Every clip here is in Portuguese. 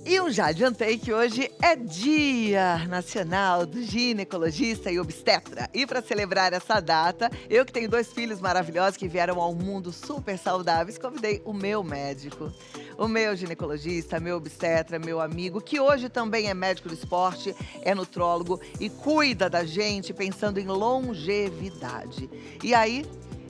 E eu já adiantei que hoje é Dia Nacional do Ginecologista e Obstetra. E para celebrar essa data, eu que tenho 2 filhos maravilhosos que vieram ao mundo super saudáveis, convidei o meu médico, o meu ginecologista, meu obstetra, meu amigo, que hoje também é médico do esporte, é nutrólogo e cuida da gente pensando em longevidade. E aí,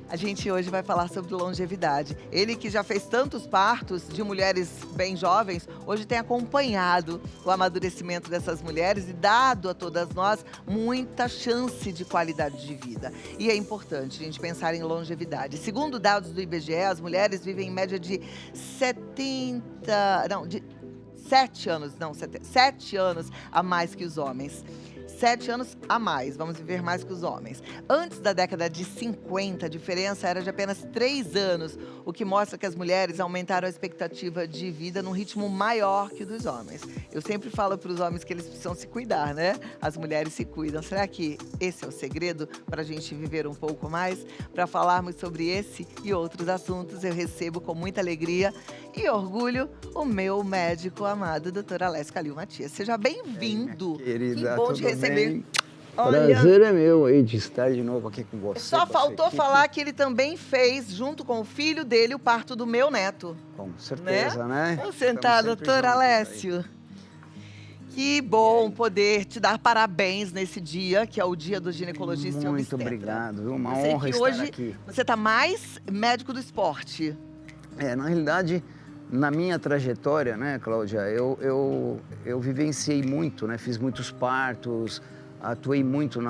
a gente hoje vai falar sobre longevidade. Ele que já fez tantos partos de mulheres bem jovens, hoje tem acompanhado o amadurecimento dessas mulheres e dado a todas nós muita chance de qualidade de vida. E é importante a gente pensar em longevidade. Segundo dados do IBGE, as mulheres vivem em média de 70, não, de 7 anos, não, 7 anos a mais que os homens. 7 anos a mais, vamos viver mais que os homens. Antes da década de 50, a diferença era de apenas 3 anos, o que mostra que as mulheres aumentaram a expectativa de vida num ritmo maior que o dos homens. Eu sempre falo para os homens que eles precisam se cuidar, né? As mulheres se cuidam. Será que esse é o segredo para a gente viver um pouco mais? Para falarmos sobre esse e outros assuntos, eu recebo com muita alegria e orgulho o meu médico amado, Dr. Alessio Calil Matias. Seja bem-vindo. Que Querida, bom tudo te receber. bem? Olha, Prazer é meu aí de estar de novo aqui com você. só com a sua faltou equipe. falar que ele também fez, junto com o filho dele, o parto do meu neto. Com certeza, né? Vamos sentar, Estamos sempre doutor juntos aí. Alessio. Que bom poder te dar parabéns nesse dia, que é o dia do ginecologista e Muito obstetra. obrigado, viu? Uma Eu sei honra que estar hoje aqui. você está mais médico do esporte. Na realidade, na minha trajetória, né, Cláudia, eu vivenciei muito, né? Fiz muitos partos, atuei muito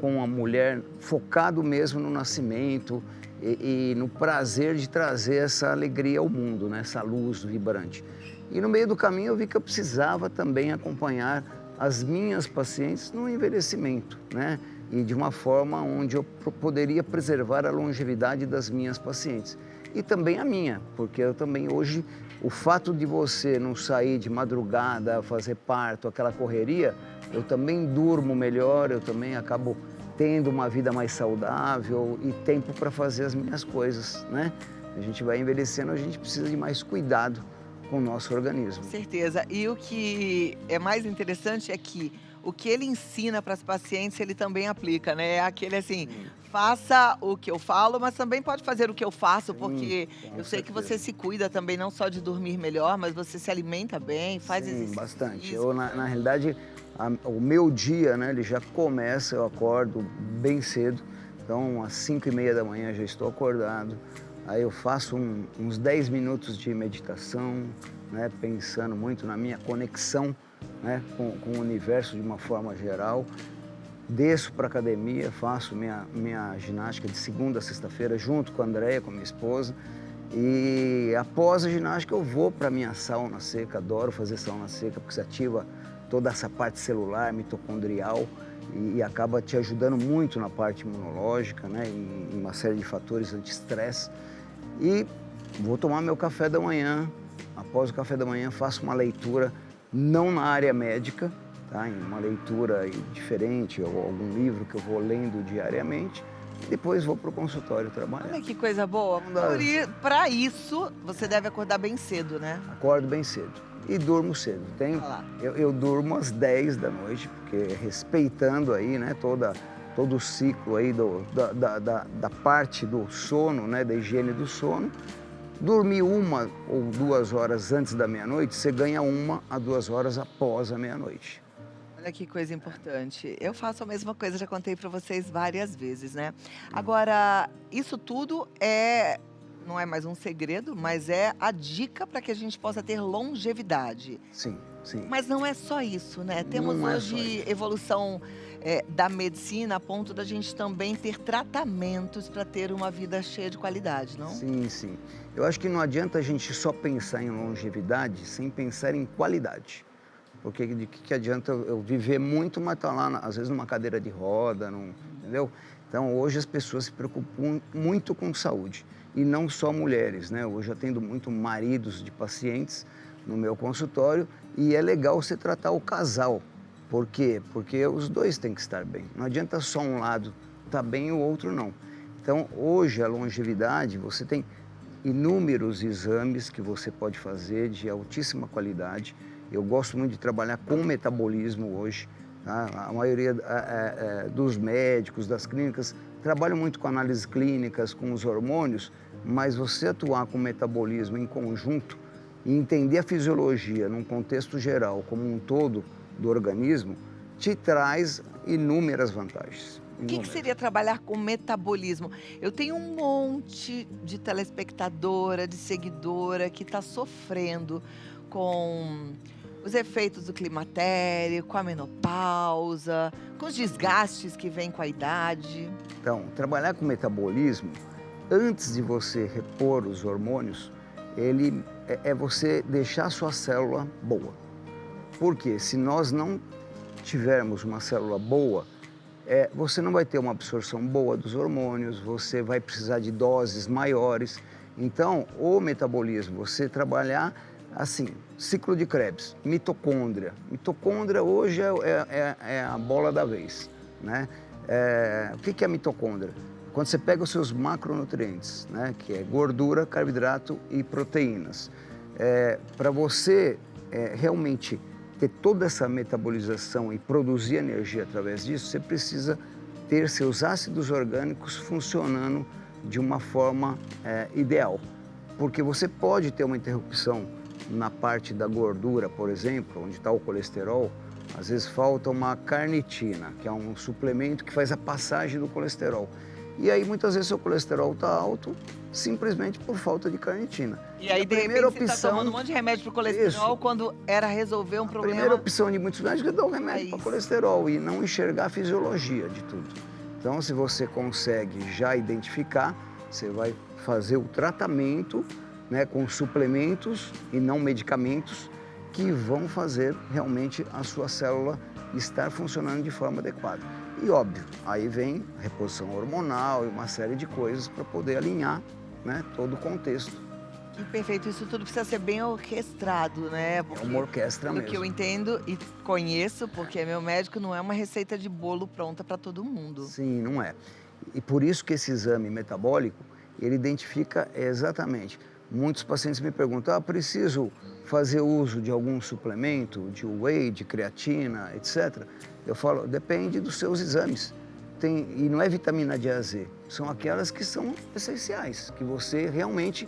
com a mulher, focado mesmo no nascimento e no prazer de trazer essa alegria ao mundo, né? Essa luz vibrante. E no meio do caminho eu vi que eu precisava também acompanhar as minhas pacientes no envelhecimento, né? E de uma forma onde eu poderia preservar a longevidade das minhas pacientes. E também a minha, porque eu também hoje, o fato de você não sair de madrugada, fazer parto, aquela correria, eu também durmo melhor, eu também acabo tendo uma vida mais saudável e tempo para fazer as minhas coisas, né? A gente vai envelhecendo, a gente precisa de mais cuidado com o nosso organismo. Com certeza. E o que é mais interessante é que o que ele ensina para as pacientes, ele também aplica, né? É aquele assim, faça o que eu falo, mas também pode fazer o que eu faço, porque com eu sei que certeza. você se cuida também, não só de dormir melhor, mas você se alimenta bem, faz Sim, exercício bastante. físico. Eu, na realidade, o meu dia, né, ele já começa, eu acordo bem cedo, então às 5h30 da manhã já estou acordado, aí eu faço uns 10 minutos de meditação, né, pensando muito na minha conexão, né, com o universo de uma forma geral. Desço para a academia, faço minha ginástica de segunda a sexta-feira junto com a Andréia, com a minha esposa. E após a ginástica eu vou para a minha sauna seca, adoro fazer sauna seca porque você ativa toda essa parte celular, mitocondrial e acaba te ajudando muito na parte imunológica, né, e uma série de fatores anti-estresse. E vou tomar meu café da manhã, após o café da manhã faço uma leitura, não na área médica, tá? Em uma leitura diferente ou algum livro que eu vou lendo diariamente. Depois vou para o consultório trabalhar. Olha que coisa boa. Para isso, você deve acordar bem cedo, né? Acordo bem cedo e durmo cedo. Olha lá. Eu durmo às 10 da noite, porque respeitando aí, né, todo o ciclo aí da parte do sono, né, da higiene do sono. Dormir 1 ou 2 horas antes da meia-noite, você ganha 1 a 2 horas após a meia-noite. Olha que coisa importante. Eu faço a mesma coisa, já contei para vocês várias vezes, né? Agora, isso tudo não é mais um segredo, mas é a dica para que a gente possa ter longevidade. Sim, sim. Mas não é só isso, né? Temos Não é só hoje isso. evolução da medicina a ponto da gente também ter tratamentos para ter uma vida cheia de qualidade, não? Sim, sim. Eu acho que não adianta a gente só pensar em longevidade sem pensar em qualidade. Porque de que adianta eu viver muito, mas estar lá, às vezes, numa cadeira de roda, entendeu? Então, hoje as pessoas se preocupam muito com saúde. E não só mulheres, né? Hoje eu atendo muito maridos de pacientes no meu consultório e é legal você tratar o casal. Por quê? Porque os dois têm que estar bem. Não adianta só um lado estar bem e o outro não. Então, hoje, a longevidade, você tem inúmeros exames que você pode fazer de altíssima qualidade. Eu gosto muito de trabalhar com metabolismo hoje. Tá? A maioria dos médicos, das clínicas, trabalham muito com análises clínicas, com os hormônios, mas você atuar com o metabolismo em conjunto e entender a fisiologia num contexto geral, como um todo do organismo, te traz inúmeras vantagens. O que seria trabalhar com metabolismo? Eu tenho um monte de telespectadora, de seguidora que está sofrendo com os efeitos do climatério, com a menopausa, com os desgastes que vêm com a idade. Então, trabalhar com metabolismo, antes de você repor os hormônios, ele é você deixar a sua célula boa. Porque se nós não tivermos uma célula boa, você não vai ter uma absorção boa dos hormônios, você vai precisar de doses maiores. Então, o metabolismo, você trabalhar assim, ciclo de Krebs, mitocôndria. Mitocôndria hoje é a bola da vez, né? O que é a mitocôndria? Quando você pega os seus macronutrientes, né, que é gordura, carboidrato e proteínas. Para você realmente ter toda essa metabolização e produzir energia através disso, você precisa ter seus ácidos orgânicos funcionando de uma forma ideal. Porque você pode ter uma interrupção na parte da gordura, por exemplo, onde está o colesterol. Às vezes falta uma carnitina, que é um suplemento que faz a passagem do colesterol. E aí, muitas vezes, seu colesterol está alto simplesmente por falta de carnitina. E aí, de repente, você está tomando um monte de remédio para o colesterol, isso, quando era resolver um problema. A primeira opção de muitos médicos é dar um remédio para colesterol e não enxergar a fisiologia de tudo. Então, se você consegue já identificar, você vai fazer o tratamento, né, com suplementos e não medicamentos que vão fazer realmente a sua célula estar funcionando de forma adequada. E óbvio, aí vem reposição hormonal e uma série de coisas para poder alinhar, né, todo o contexto. Que perfeito, isso tudo precisa ser bem orquestrado, né? Porque, é uma orquestra mesmo. Pelo que eu entendo e conheço, porque meu médico, não é uma receita de bolo pronta para todo mundo. Sim, não é. E por isso que esse exame metabólico, ele identifica exatamente. Muitos pacientes me perguntam, preciso fazer uso de algum suplemento, de whey, de creatina, etc. Eu falo, depende dos seus exames. E não é vitamina D a Z, são aquelas que são essenciais, que você realmente...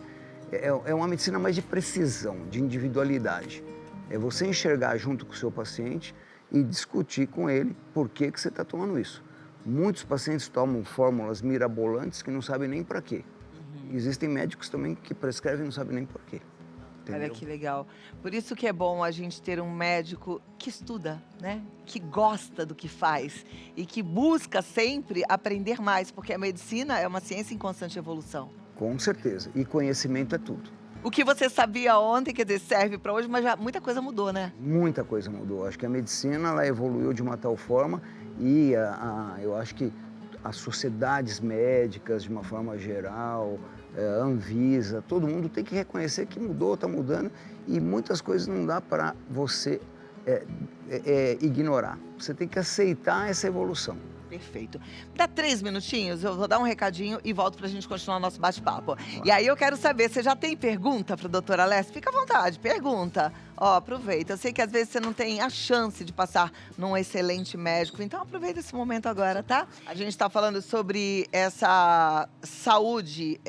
É uma medicina mais de precisão, de individualidade. É você enxergar junto com o seu paciente e discutir com ele por que você está tomando isso. Muitos pacientes tomam fórmulas mirabolantes que não sabem nem para quê. Existem médicos também que prescrevem e não sabem nem por quê. Entendeu? Olha que legal. Por isso que é bom a gente ter um médico que estuda, né? Que gosta do que faz e que busca sempre aprender mais, porque a medicina é uma ciência em constante evolução. Com certeza. E conhecimento é tudo. O que você sabia ontem, quer dizer, serve para hoje, mas já muita coisa mudou, né? Muita coisa mudou. Acho que a medicina ela evoluiu de uma tal forma e eu acho que as sociedades médicas, de uma forma geral, a Anvisa, todo mundo tem que reconhecer que mudou, está mudando e muitas coisas não dá para você ignorar. Você tem que aceitar essa evolução. Perfeito. Dá 3 minutinhos, eu vou dar um recadinho e volto pra gente continuar nosso bate-papo. E aí eu quero saber, você já tem pergunta pra doutora Alessia? Fica à vontade, pergunta. Ó, aproveita. Eu sei que às vezes você não tem a chance de passar num excelente médico, então aproveita esse momento agora, tá? A gente tá falando sobre essa saúde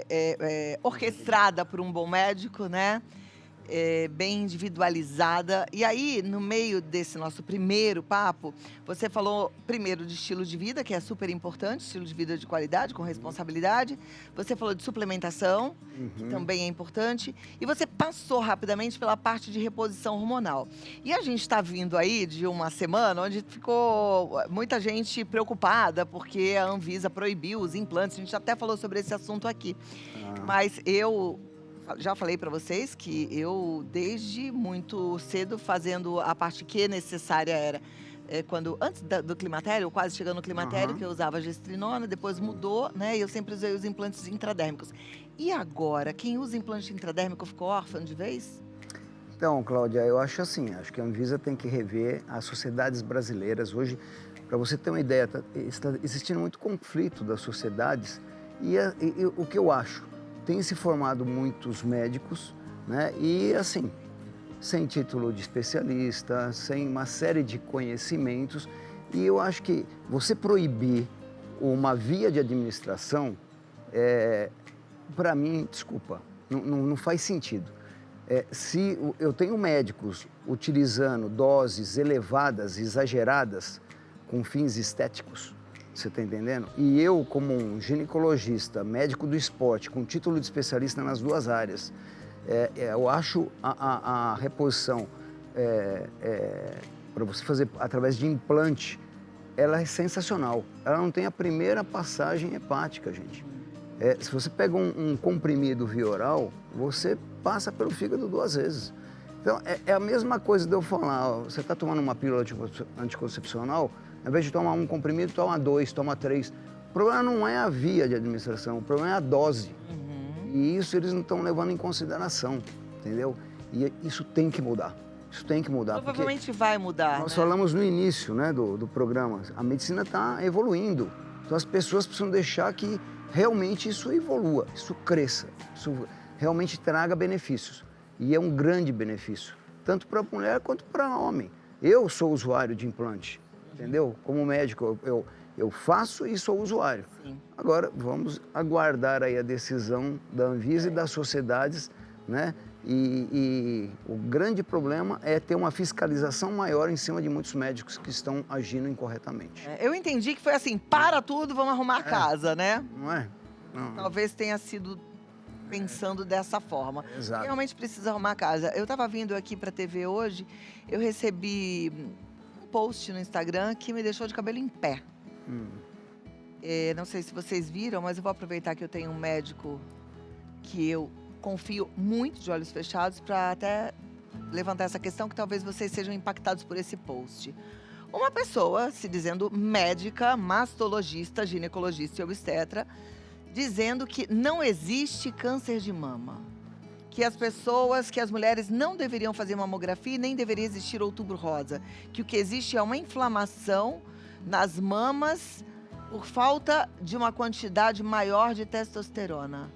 orquestrada por um bom médico, né? Bem individualizada. E aí, no meio desse nosso primeiro papo, você falou primeiro de estilo de vida, que é super importante, estilo de vida de qualidade, com responsabilidade. Você falou de suplementação, que também é importante. E você passou rapidamente pela parte de reposição hormonal. E a gente está vindo aí de uma semana onde ficou muita gente preocupada, porque a Anvisa proibiu os implantes. A gente até falou sobre esse assunto aqui. Mas eu já falei para vocês que eu, desde muito cedo, fazendo a parte que necessária era, antes do climatério, quase chegando no climatério, que eu usava gestrinona, depois mudou, né? E eu sempre usei os implantes intradérmicos. E agora, quem usa implante intradérmico ficou órfão de vez? Então, Cláudia, eu acho assim, acho que a Anvisa tem que rever as sociedades brasileiras. Hoje, para você ter uma ideia, está existindo muito conflito das sociedades e o que eu acho? tem se formado muitos médicos, né? E assim, sem título de especialista, sem uma série de conhecimentos. E eu acho que você proibir uma via de administração, para mim, desculpa, não faz sentido. Se eu tenho médicos utilizando doses elevadas, exageradas, com fins estéticos, você está entendendo? E eu, como um ginecologista, médico do esporte, com título de especialista nas duas áreas, eu acho a reposição para você fazer através de implante, ela é sensacional. Ela não tem a primeira passagem hepática, gente. Se você pega um comprimido via oral, você passa pelo fígado 2 vezes. Então, é a mesma coisa de eu falar, ó, você está tomando uma pílula anticoncepcional, ao invés de tomar um comprimido, toma 2, toma 3. O problema não é a via de administração, o problema é a dose. E isso eles não estão levando em consideração, entendeu? E isso tem que mudar. Isso tem que mudar. Provavelmente vai mudar, nós né? falamos no início, né, do programa, a medicina está evoluindo. Então as pessoas precisam deixar que realmente isso evolua, isso cresça, isso realmente traga benefícios. E é um grande benefício, tanto para a mulher quanto para o homem. Eu sou usuário de implante, entendeu? Como médico, eu faço e sou usuário. Sim. Agora, vamos aguardar aí a decisão da Anvisa e das sociedades, né? E o grande problema é ter uma fiscalização maior em cima de muitos médicos que estão agindo incorretamente. Eu entendi que foi assim, para tudo, vamos arrumar a casa, né? Não é? Não. Talvez tenha sido pensando dessa forma. Exato. Realmente precisa arrumar a casa. Eu estava vindo aqui para a TV hoje, eu recebi um post no Instagram que me deixou de cabelo em pé. Não sei se vocês viram, mas eu vou aproveitar que eu tenho um médico que eu confio muito de olhos fechados para até levantar essa questão que talvez vocês sejam impactados por esse post. Uma pessoa se dizendo médica, mastologista, ginecologista e obstetra, dizendo que não existe câncer de mama. Que as mulheres não deveriam fazer mamografia e nem deveria existir outubro rosa. Que o que existe é uma inflamação nas mamas por falta de uma quantidade maior de testosterona.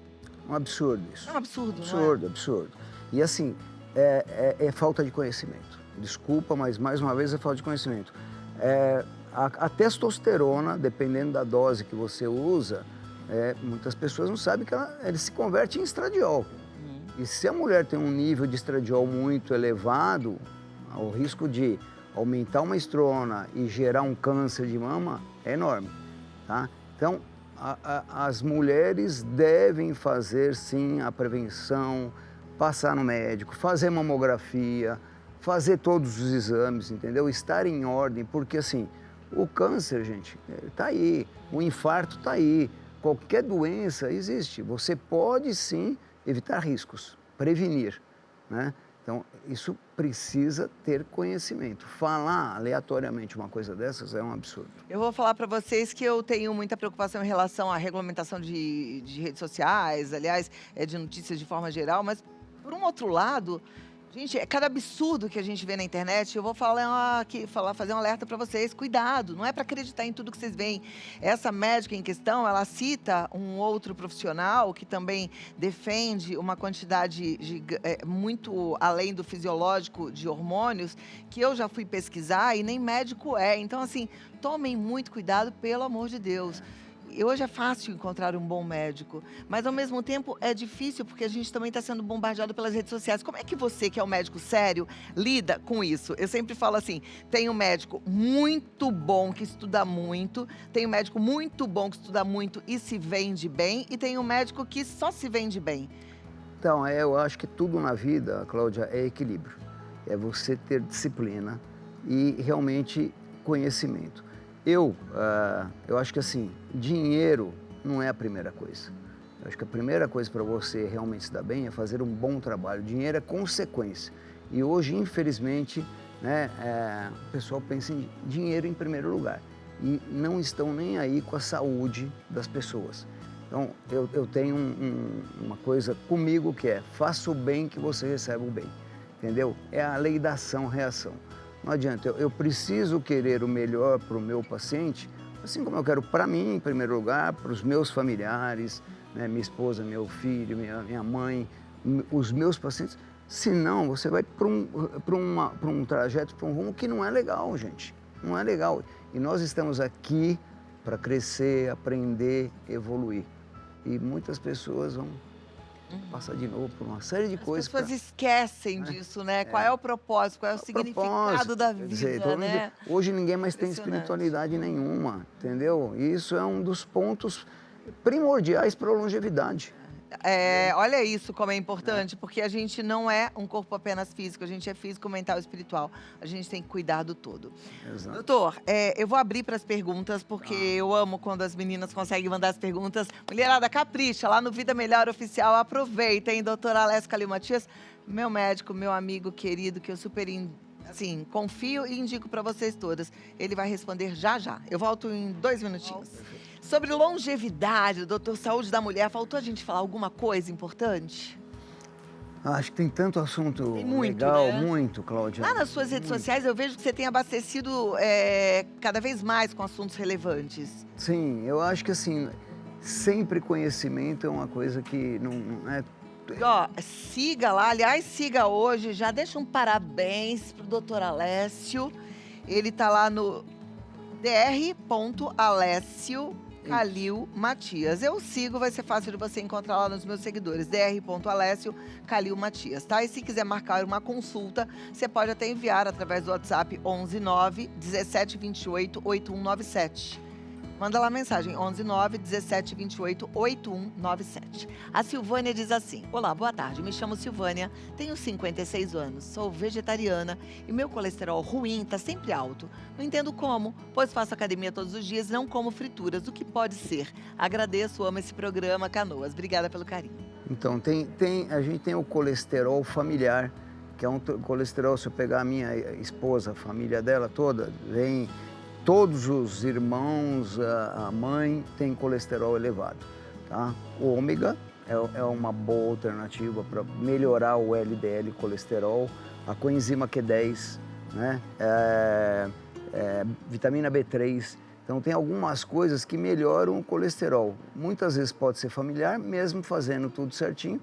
Um absurdo isso. É um absurdo, Absurdo, não é? absurdo. E assim, é falta de conhecimento. Desculpa, mas mais uma vez é falta de conhecimento. A testosterona, dependendo da dose que você usa, muitas pessoas não sabem que ele se converte em estradiol. E se a mulher tem um nível de estradiol muito elevado, o risco de aumentar uma estrona e gerar um câncer de mama é enorme, tá? Então, as mulheres devem fazer, sim, a prevenção, passar no médico, fazer mamografia, fazer todos os exames, entendeu? Estar em ordem, porque, assim, o câncer, gente, está aí, o infarto está aí, qualquer doença existe. Você pode, sim, evitar riscos, prevenir, né? Então, isso precisa ter conhecimento. Falar aleatoriamente uma coisa dessas é um absurdo. Eu vou falar para vocês que eu tenho muita preocupação em relação à regulamentação de redes sociais, aliás, de notícias de forma geral, mas, por um outro lado, gente, é cada absurdo que a gente vê na internet. Eu vou fazer um alerta para vocês. Cuidado, não é para acreditar em tudo que vocês veem. Essa médica em questão, ela cita um outro profissional que também defende uma quantidade muito além do fisiológico de hormônios, que eu já fui pesquisar e nem médico é. Então, assim, tomem muito cuidado, pelo amor de Deus. E hoje é fácil encontrar um bom médico, mas ao mesmo tempo é difícil porque a gente também está sendo bombardeado pelas redes sociais. Como é que você, que é um médico sério, lida com isso? Eu sempre falo assim, tem um médico muito bom que estuda muito, tem um médico muito bom que estuda muito e se vende bem, e tem um médico que só se vende bem. Então, eu acho que tudo na vida, Cláudia, é equilíbrio. É você ter disciplina e realmente conhecimento. Eu acho que assim, dinheiro não é a primeira coisa. Eu acho que a primeira coisa para você realmente se dar bem é fazer um bom trabalho. Dinheiro é consequência. E hoje, infelizmente, né, o pessoal pensa em dinheiro em primeiro lugar. E não estão nem aí com a saúde das pessoas. Então, eu tenho uma coisa comigo que é, faça o bem que você recebe o bem. Entendeu? É a lei da ação-reação. Não adianta, eu preciso querer o melhor para o meu paciente, assim como eu quero para mim, em primeiro lugar, para os meus familiares, né? Minha esposa, meu filho, minha mãe, os meus pacientes. Senão, você vai para um trajeto, para um rumo que não é legal, gente. Não é legal. E nós estamos aqui para crescer, aprender, evoluir. E muitas pessoas vão passar de novo por uma série de coisas. As pessoas esquecem disso, né? Qual é o propósito, qual é o significado da vida, quer dizer, né? hoje ninguém mais tem espiritualidade nenhuma, entendeu? E isso é um dos pontos primordiais para a longevidade. Olha isso como é importante, porque a gente não é um corpo apenas físico, a gente é físico, mental e espiritual. A gente tem que cuidar do todo. Exato. Doutor, eu vou abrir para as perguntas, porque eu amo quando as meninas conseguem mandar as perguntas. Mulherada, capricha, lá no Vida Melhor Oficial, aproveita, hein, doutora Alessio Calil Matias, meu médico, meu amigo querido, que eu super, assim, confio e indico para vocês todas. Ele vai responder já já. Eu volto em 2 minutinhos. Sobre longevidade, doutor, saúde da mulher, faltou a gente falar alguma coisa importante? Acho que tem tanto assunto Tem muito, legal, né? muito, Cláudia. Lá nas suas redes sociais eu vejo que você tem abastecido cada vez mais com assuntos relevantes. Sim, eu acho que assim, sempre conhecimento é uma coisa que não é... E, ó, siga lá, aliás, siga hoje, já deixa um parabéns pro doutor Alessio. Ele tá lá no dr.alessio Calil Matias. Eu sigo, vai ser fácil de você encontrar lá nos meus seguidores, dr.alessio Calil Matias, tá? E se quiser marcar uma consulta, você pode até enviar através do WhatsApp 119 1728 8197. Manda lá a mensagem, 119 1728 8197. A Silvânia diz assim: olá, boa tarde, me chamo Silvânia, tenho 56 anos, sou vegetariana e meu colesterol ruim está sempre alto. Não entendo como, pois faço academia todos os dias e não como frituras. O que pode ser? Agradeço, amo esse programa, Canoas. Obrigada pelo carinho. Então, a gente tem o colesterol familiar, que é um colesterol, se eu pegar a minha esposa, a família dela toda, vem... Todos os irmãos, a mãe tem colesterol elevado, tá? O ômega é uma boa alternativa para melhorar o LDL colesterol. A coenzima Q10, né? Vitamina B3. Então tem algumas coisas que melhoram o colesterol. Muitas vezes pode ser familiar, mesmo fazendo tudo certinho,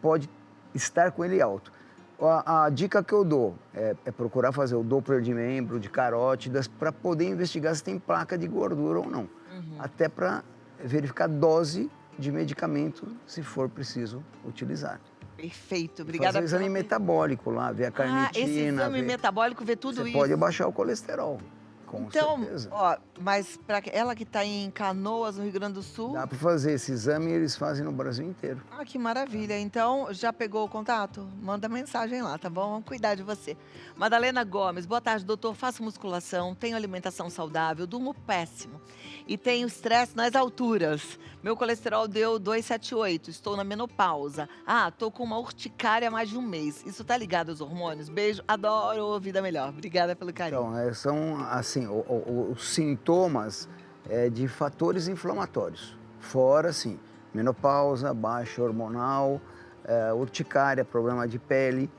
pode estar com ele alto. A dica que eu dou é procurar fazer o Doppler de membro, de carótidas, para poder investigar se tem placa de gordura ou não. Até para verificar dose de medicamento, se for preciso utilizar. Perfeito, obrigada. Fazer exame metabólico lá, ver a carnitina. Esse exame metabólico, ver tudo isso. Você pode abaixar o colesterol. Com certeza. Ó, mas para ela que está em Canoas, no Rio Grande do Sul... Dá para fazer esse exame e eles fazem no Brasil inteiro. Ah, que maravilha. Então, já pegou o contato? Manda mensagem lá, tá bom? Vamos cuidar de você. Madalena Gomes, boa tarde, doutor. Faço musculação, tenho alimentação saudável, durmo péssimo. E tenho estresse nas alturas. Meu colesterol deu 278, estou na menopausa. tô com uma urticária há mais de um mês. Isso tá ligado aos hormônios? Beijo, adoro Vida Melhor. Obrigada pelo carinho. Então, são assim, os sintomas de fatores inflamatórios. Fora, assim, menopausa, baixa hormonal, urticária, problema de pele.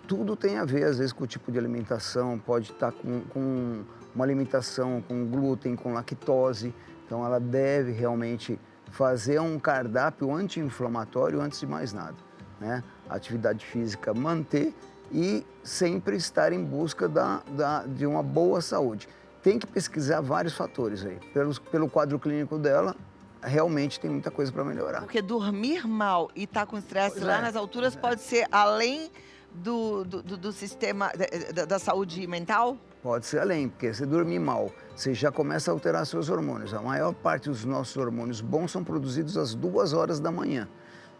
Tudo tem a ver, às vezes, com o tipo de alimentação. Pode estar com uma alimentação com glúten, com lactose. Então, ela deve realmente fazer um cardápio anti-inflamatório antes de mais nada, né? Atividade física manter e sempre estar em busca de uma boa saúde. Tem que pesquisar vários fatores aí. Pelo quadro clínico dela, realmente tem muita coisa para melhorar. Porque dormir mal e estar com estresse lá nas alturas pode ser além do sistema da saúde mental? Pode ser além, porque se dormir mal, você já começa a alterar seus hormônios. A maior parte dos nossos hormônios bons são produzidos às 2 horas da manhã.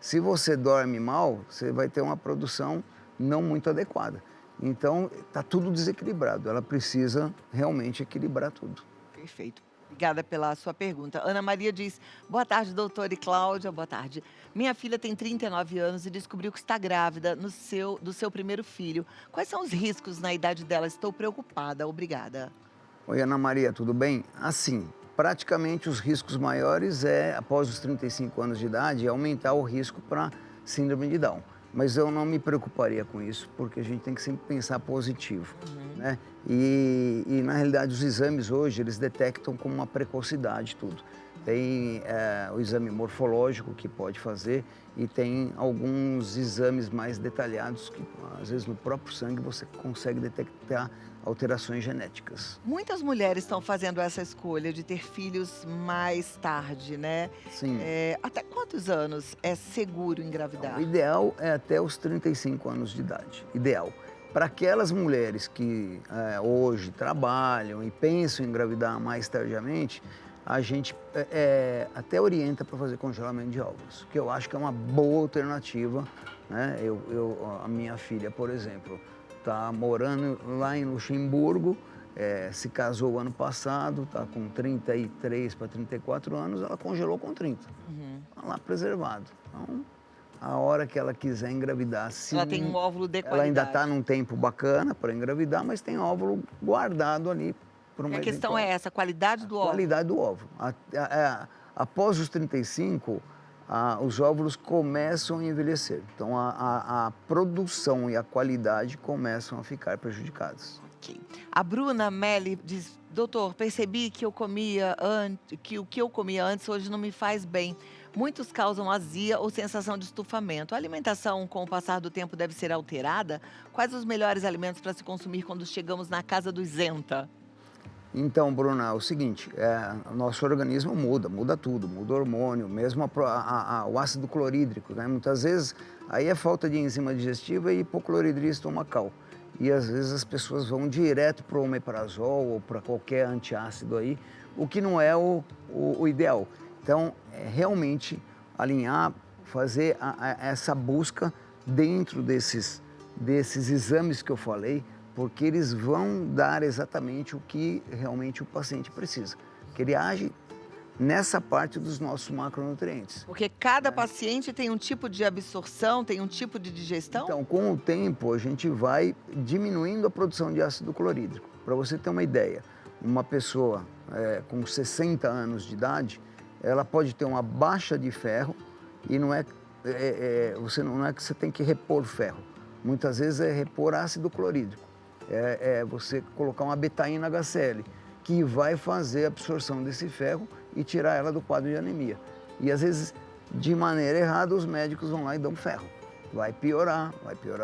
Se você dorme mal, você vai ter uma produção não muito adequada. Então, está tudo desequilibrado. Ela precisa realmente equilibrar tudo. Perfeito. Obrigada pela sua pergunta. Ana Maria diz, boa tarde, doutora e Cláudia, boa tarde. Minha filha tem 39 anos e descobriu que está grávida do seu primeiro filho. Quais são os riscos na idade dela? Estou preocupada. Obrigada. Oi, Ana Maria, tudo bem? Assim, praticamente os riscos maiores após os 35 anos de idade, aumentar o risco para síndrome de Down. Mas eu não me preocuparia com isso, porque a gente tem que sempre pensar positivo, né? E na realidade, os exames hoje, eles detectam com uma precocidade tudo. tem o exame morfológico que pode fazer e tem alguns exames mais detalhados que, às vezes, no próprio sangue você consegue detectar alterações genéticas. Muitas mulheres estão fazendo essa escolha de ter filhos mais tarde, né? Sim. Até quantos anos é seguro Então, engravidar? o ideal é até os 35 anos de idade, ideal. Para aquelas mulheres que hoje trabalham e pensam em engravidar mais tardiamente, a gente até orienta para fazer congelamento de óvulos, que eu acho que é uma boa alternativa, né? A minha filha, por exemplo, está morando lá em Luxemburgo, se casou ano passado, está com 33 para 34 anos, ela congelou com 30, está lá preservado. Então, a hora que ela quiser engravidar, sim. Ela tem um óvulo de Ela ainda está qualidade. num tempo bacana para engravidar, mas tem óvulo guardado ali para uma E a questão eventual é essa, a qualidade do óvulo. qualidade do óvulo. Após os 35, os óvulos começam a envelhecer. Então, a produção e a qualidade começam a ficar prejudicadas. Ok. A Bruna Melli diz, doutor, percebi que que o que eu comia antes hoje não me faz bem. Muitos causam azia ou sensação de estufamento. A alimentação, com o passar do tempo, deve ser alterada? Quais os melhores alimentos para se consumir quando chegamos na casa do isenta? Então, Bruna, é o seguinte, o nosso organismo muda tudo, muda o hormônio, mesmo o ácido clorídrico, né? Muitas vezes, aí é falta de enzima digestiva e hipocloridria estomacal. E às vezes as pessoas vão direto para o omeprazol ou para qualquer antiácido aí, o que não é o ideal. Então, realmente alinhar, fazer essa busca dentro desses exames que eu falei, porque eles vão dar exatamente o que realmente o paciente precisa. Que ele age nessa parte dos nossos macronutrientes. Porque cada paciente tem um tipo de absorção, tem um tipo de digestão? Então, com o tempo, a gente vai diminuindo a produção de ácido clorídrico. Para você ter uma ideia, uma pessoa com 60 anos de idade, ela pode ter uma baixa de ferro e não é que você tem que repor ferro. Muitas vezes é repor ácido clorídrico. Você colocar uma betaína HCl, que vai fazer a absorção desse ferro e tirar ela do quadro de anemia. E às vezes, de maneira errada, os médicos vão lá e dão ferro. Vai piorar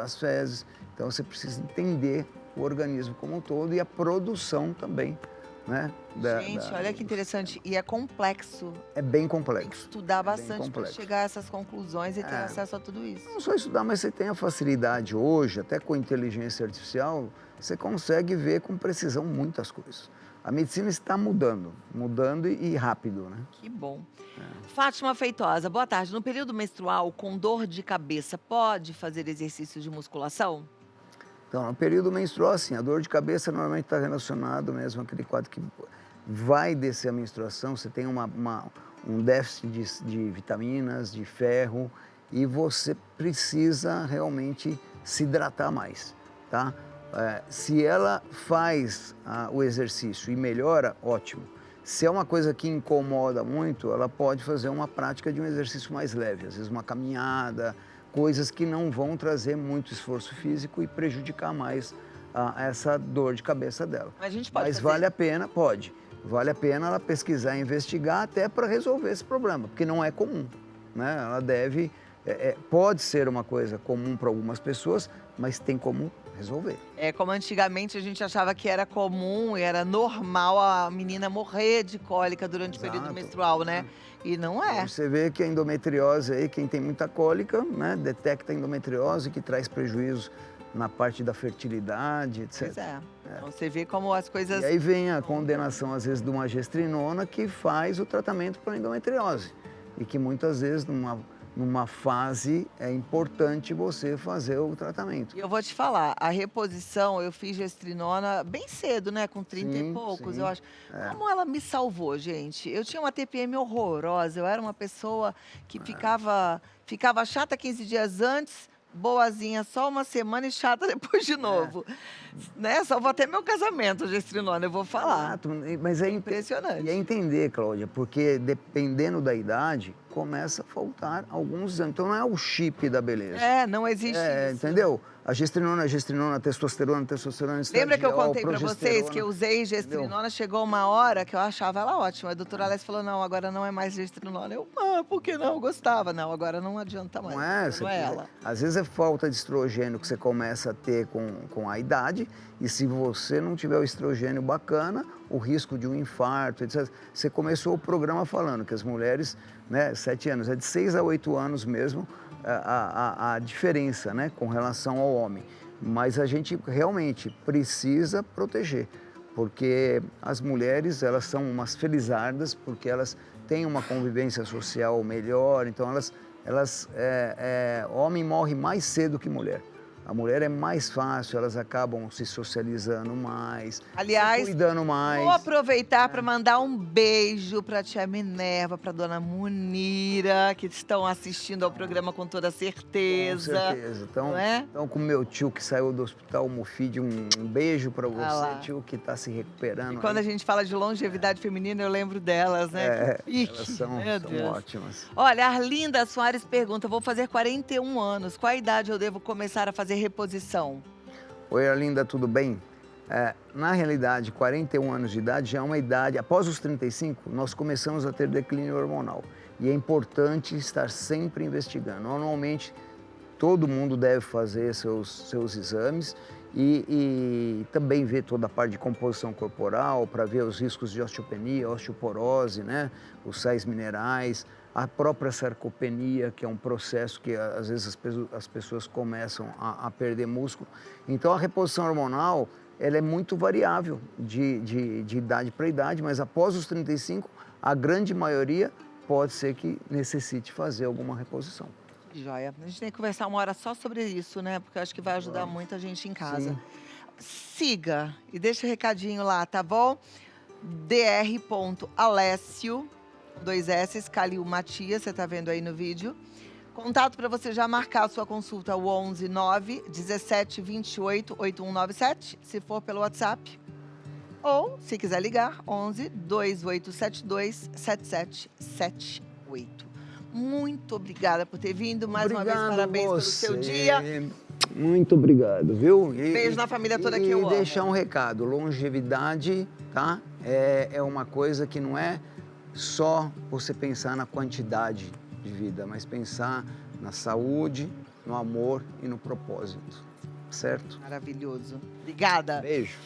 as fezes. Então você precisa entender o organismo como um todo e a produção também, né? Gente, olha que interessante. E é complexo. É bem Tem que complexo. estudar bem bastante para complexo. chegar a essas conclusões e ter acesso a tudo isso. Não só estudar, mas você tem a facilidade hoje, até com inteligência artificial, você consegue ver com precisão muitas coisas. A medicina está mudando e rápido, né? Que bom. Fátima Feitosa, boa tarde. No período menstrual, com dor de cabeça, pode fazer exercícios de musculação? Então, no período menstrual, assim, a dor de cabeça normalmente está relacionado mesmo àquele quadro que vai descer a menstruação, você tem um déficit de vitaminas, de ferro, e você precisa realmente se hidratar mais, tá? Se ela faz o exercício e melhora, ótimo. Se é uma coisa que incomoda muito, ela pode fazer uma prática de um exercício mais leve, às vezes uma caminhada, coisas que não vão trazer muito esforço físico e prejudicar mais essa dor de cabeça dela. Mas a gente pode Mas fazer. vale a pena, pode. Vale a pena ela pesquisar e investigar até para resolver esse problema, porque não é comum, né? Ela deve, pode ser uma coisa comum para algumas pessoas, mas tem como resolver. É como antigamente a gente achava que era comum e era normal a menina morrer de cólica durante o período Exato. menstrual, né? E não é. Você vê que a endometriose aí, quem tem muita cólica, né, detecta a endometriose, que traz prejuízo na parte da fertilidade, etc. Pois é. Então você vê como as coisas. E aí vem a condenação, às vezes, de uma gestrinona que faz o tratamento para endometriose. E que muitas vezes, numa fase, é importante você fazer o tratamento. E eu vou te falar, a reposição eu fiz gestrinona bem cedo, né? Com 30 e Sim, poucos, sim. eu acho. Como ela me salvou, gente? Eu tinha uma TPM horrorosa, eu era uma pessoa que ficava chata 15 dias antes, boazinha só uma semana e chata depois de novo. Né? Salvou até meu casamento, a gestrinona, eu vou falar. Exato, mas é Impressionante. E é entender, Cláudia, porque dependendo da idade, começa a faltar alguns exames. Então não é o chip da beleza. Não existe isso. Entendeu? A gestrinona, testosterona, Lembra que eu estradiol, contei pra vocês progesterona. que eu usei gestrinona? Chegou uma hora que eu achava ela ótima. A doutora Alessia falou, não, agora não é mais gestrinona. Por que não? Eu gostava. Não, agora não adianta mais. Não é? Não é ela. Às vezes é falta de estrogênio que você começa a ter com a idade, e se você não tiver o estrogênio bacana, o risco de um infarto, etc. Você começou o programa falando que as mulheres, né, 7 anos, é de 6 a 8 anos mesmo, a diferença, né, com relação ao homem. Mas a gente realmente precisa proteger, porque as mulheres, elas são umas felizardas, porque elas têm uma convivência social melhor, então homem morre mais cedo que mulher. A mulher é mais fácil, elas acabam se socializando mais, Aliás, se cuidando mais. vou aproveitar para mandar um beijo para a tia Minerva, para dona Munira, que estão assistindo ao programa com toda certeza. Com certeza. Então, não é? então com o meu tio que saiu do hospital Mufid, um beijo para você, lá. tio, que está se recuperando. E quando a gente fala de longevidade feminina, eu lembro delas, né? Elas são ótimas. Olha, a Arlinda Soares pergunta, vou fazer 41 anos, qual a idade eu devo começar a fazer reposição? Oi, Arlinda, tudo bem? Na realidade, 41 anos de idade já é uma idade, após os 35, nós começamos a ter declínio hormonal. E é importante estar sempre investigando. Normalmente, todo mundo deve fazer seus exames e também ver toda a parte de composição corporal, para ver os riscos de osteopenia, osteoporose, né? Os sais minerais, a própria sarcopenia, que é um processo que às vezes as pessoas começam a perder músculo. Então a reposição hormonal, ela é muito variável de idade para idade, mas após os 35, a grande maioria pode ser que necessite fazer alguma reposição. Joia. A gente tem que conversar uma hora só sobre isso, né? Porque eu acho que vai ajudar muita gente em casa. Sim. Siga e deixa o recadinho lá, tá bom? dr.alessio, 2 S, Calil Matias, você tá vendo aí no vídeo. Contato para você já marcar a sua consulta, o 11 9 17 28 8197, se for pelo WhatsApp. Ou, se quiser ligar, 11 2872 7778. Muito obrigada por ter vindo. Mais uma vez, parabéns pelo seu dia. Muito obrigado, viu? Beijo na família toda que eu amo. E deixar um recado, longevidade, tá? É uma coisa que não é só você pensar na quantidade de vida, mas pensar na saúde, no amor e no propósito, certo? Maravilhoso. Obrigada. Beijo.